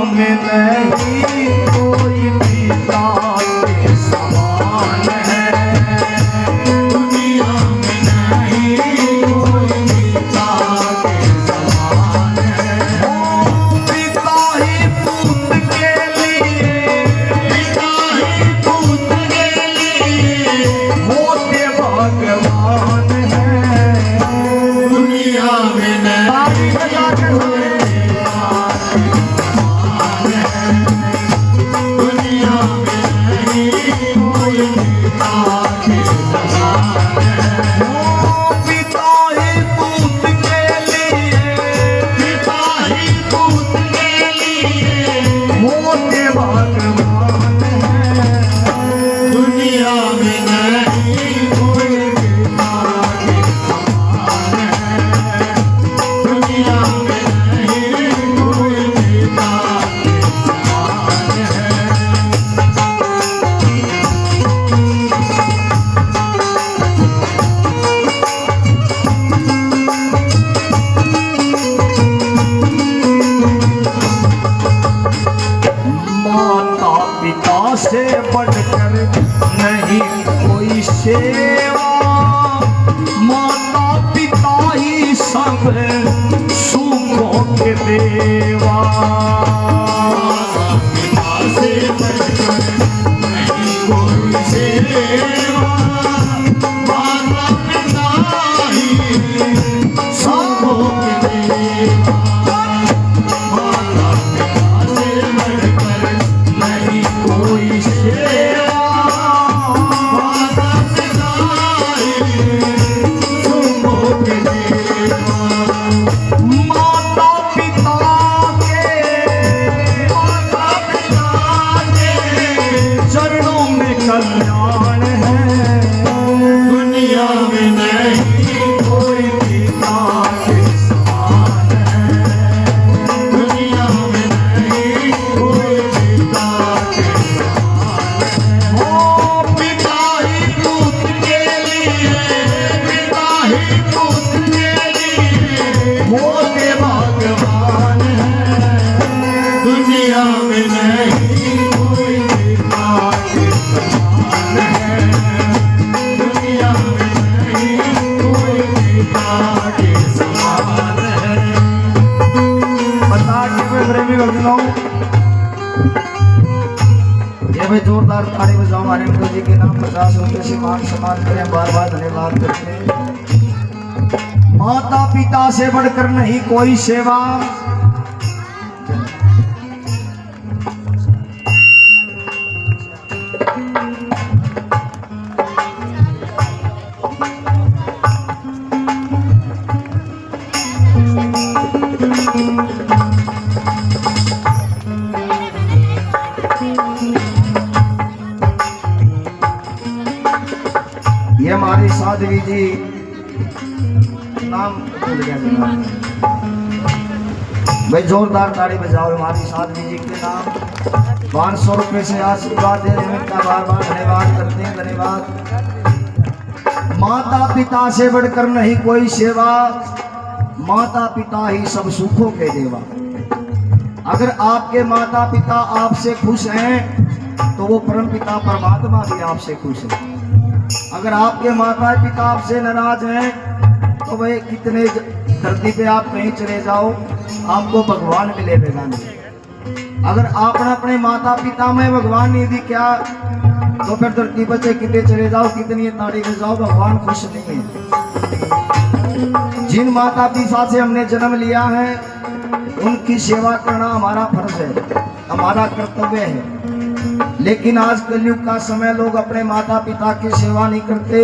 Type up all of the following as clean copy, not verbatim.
में नहीं कोई पिता के समान है, दुनिया में नहीं कोई पिता के समान है। पिता ही पुत्र के लिए, पिता ही पुत्र के लिए होते भगवान है। दुनिया में नहीं ताली बजा कर दुनिया में नहीं कोई पिता के समान है। पिता ही पुत्र के लिए, पिता ही पुत्र के लिए होते भगवान है। दुनिया में नहीं कोई पिता के समान है। दुनिया में नहीं कोई पिता के समान है। माता पिता से बढ़कर नहीं कोई सेवा, माता पिता ही सब सुखों के देवा। पिता से बढ़कर नहीं कोई सेवा, माता पिता ही सबों के देवा। माता पिता से बढ़कर नहीं कोई सेवा, माता पिता ही सबों के देवा। माता पिता के चरणों में कल्याण है। दुनिया में नहीं कोई पिता के समान है। दुनिया में नहीं कोई पिता के समान है। ओ पिता ही पुत्र के लिए, पिता ही पुत्र के लिए होते भगवान है। दुनिया में नहीं कोई पिता के समान है। दुनिया में नहीं कोई पिता के समान है। बता के मैं प्रेमी भक्तों, ये भाई जोरदार ताली बजाओ हमारे मित्र जी के नाम। 50 रुपए से मान सम्मान करें, बार बार धन्यवाद करते हैं। माता पिता से बढ़कर नहीं कोई सेवा, ये हमारी साध्वी जी नाम भूल गया जरा। भाई जोरदार ताली बजाओ हमारी साध्वी जी के नाम। 500 रुपए से आशीर्वाद दे रहे हैं, उनका बार बार धन्यवाद करते हैं। धन्यवाद। माता पिता से बढ़कर नहीं कोई सेवा, माता पिता ही सब सुखों के देवा। अगर आपके माता पिता आपसे खुश हैं तो वो परम पिता परमात्मा भी आपसे खुश है। अगर आपके माता पिता आपसे नाराज हैं तो भाई कितने धरती पे आप कहीं चले जाओ, आपको भगवान मिलेगा नहीं। अगर आपने अपने माता पिता में भगवान नहीं दिखा तो फिर धरती पर से कितने चले जाओ, कितनी ताड़ी में जाओ, भगवान खुश नहीं है। जिन माता पिता से हमने जन्म लिया है उनकी सेवा करना हमारा फर्ज है, हमारा कर्तव्य है। लेकिन आज कलयुग का समय, लोग अपने माता पिता की सेवा नहीं करते,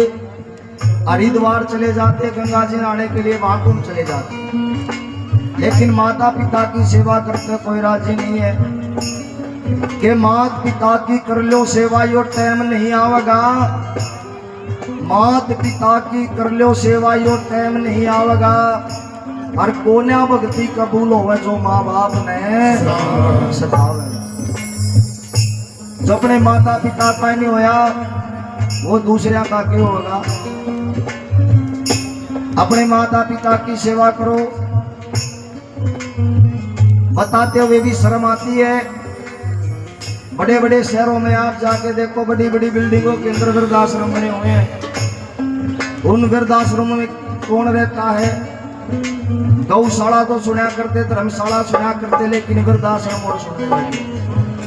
हरिद्वार चले जाते, गंगा जी नहाने के लिए वहां चले जाते, लेकिन माता पिता की सेवा करते कोई राजी नहीं है। कि मात पिता की कर लो सेवा, यो टाइम नहीं आवेगा। मात पिता की कर लो सेवा, यो टाइम नहीं आवेगा। और कोन्या भक्ति कबूल होवे जो माँ बाप ने सतावे। जो अपने माता पिता का नहीं होया वो दूसरे का क्यों होगा। अपने माता पिता की सेवा करो। बताते हुए भी शर्म आती है। बड़े बड़े शहरों में आप जाके देखो, बड़ी बड़ी बिल्डिंगों के अंदर वृद्धाश्रम बने हुए हैं। उन वृद्धाश्रमों में कौन रहता है? गौशाला तो सुना करते, धर्मशाला सुना करते, लेकिन वृद्धाश्रम और सुनने लगे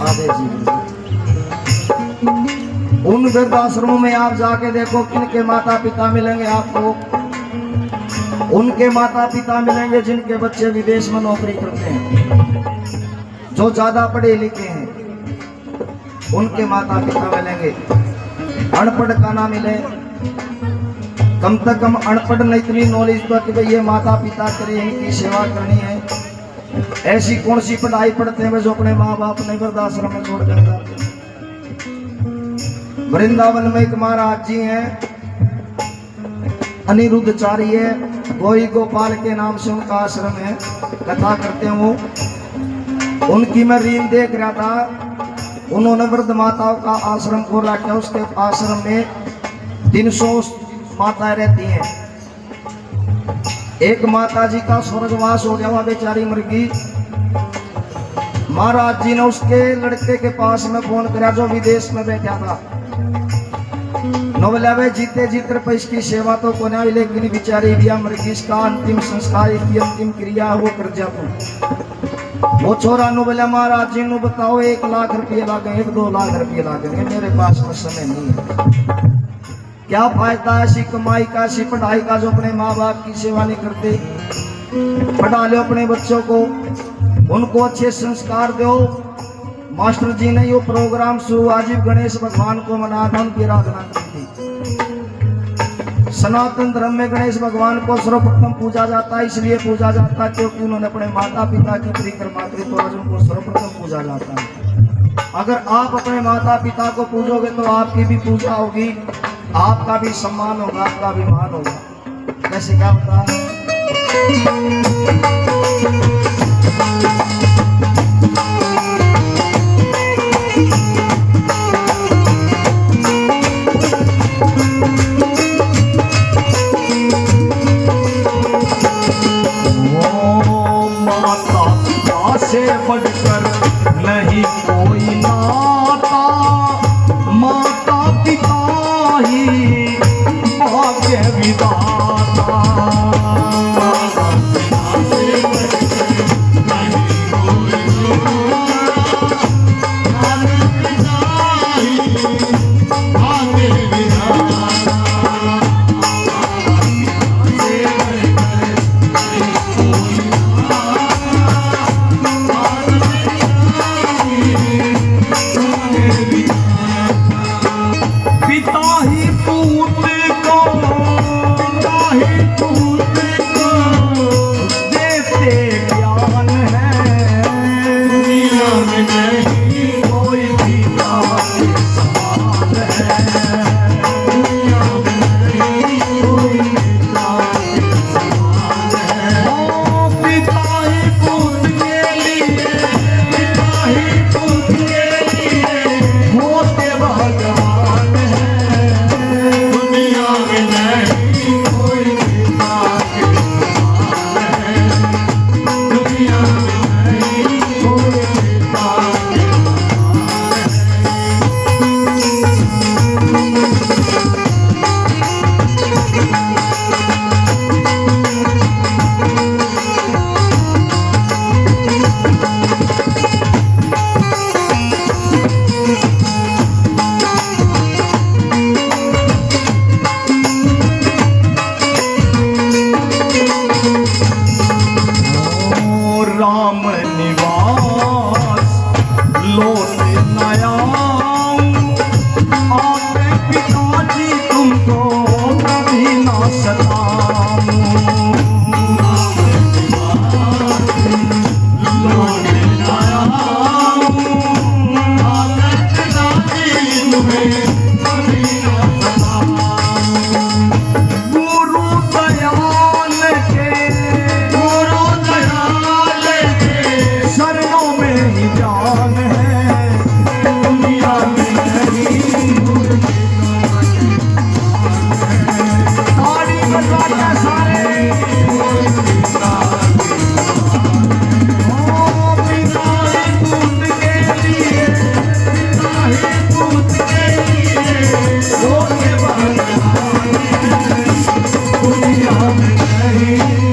आधे जीवन। उन वृद्धाश्रमों में आप जाके देखो, किनके माता पिता मिलेंगे आपको? उनके माता पिता मिलेंगे जिनके बच्चे विदेश में नौकरी करते हैं, जो ज्यादा पढ़े लिखे हैं, उनके माता पिता मिलेंगे। अनपढ़ का ना मिले, कम से कम अनपढ़ नहीं इतनी नॉलेज तो कि भाई ये माता पिता करे, इनकी सेवा करनी है। ऐसी कौन सी पढ़ाई पढ़ते हैं जो अपने माँ बाप ने वृद्धाश्रम में छोड़ कर जाते हैं। वृंदावन में एक महाराज जी हैं, अनिरुद्धचार्य, गोई गोपाल के नाम से उनका आश्रम है, कथा करते हैं वो। उनकी मैं रील देख रहा था, उन्होंने वृद्ध माताओं का आश्रम खोला क्या? उसके आश्रम में 300 माताएं रहती हैं। एक माता जी का स्वर्गवास हो गया, वह बेचारी मर गई। महाराज जी ने उसके लड़के के पास में फोन करा जो विदेश में बैठा था। नोबलावे जीते जीत रुपए इसकी सेवा तो को नहीं, लेकिन बेचारी बिया मर गई, इसका अंतिम संस्कार, इसकी अंतिम क्रिया वो कर जा तू। वो छोरा नु बोला महाराज जी नु बताओ 1 लाख रुपये लागेंगे, 2 लाख रुपये लागेंगे, मेरे पास में समय नहीं है। क्या फायदा ऐसी कमाई का, ऐसी पढ़ाई का जो अपने माँ बाप की सेवा नहीं करते। पढ़ा लो अपने बच्चों को, उनको अच्छे संस्कार दो। मास्टर जी ने यो प्रोग्राम शुरू आजीव गणेश भगवान को मनाना, उनकी आराधना की थी। सनातन धर्म में गणेश भगवान को सर्वप्रथम पूजा जाता है, इसलिए पूजा जाता है क्योंकि उन्होंने अपने माता पिता की परिक्रमा की, तो आज उनको सर्वप्रथम पूजा जाता है। अगर आप अपने माता पिता को पूजोगे तो आपकी भी पूजा होगी, आपका भी सम्मान होगा, आपका भी मान होगा। कैसे क्या होता है? बढ़कर नहीं कोई नाता, माता पिता ही भाग्य विधाता। नहीं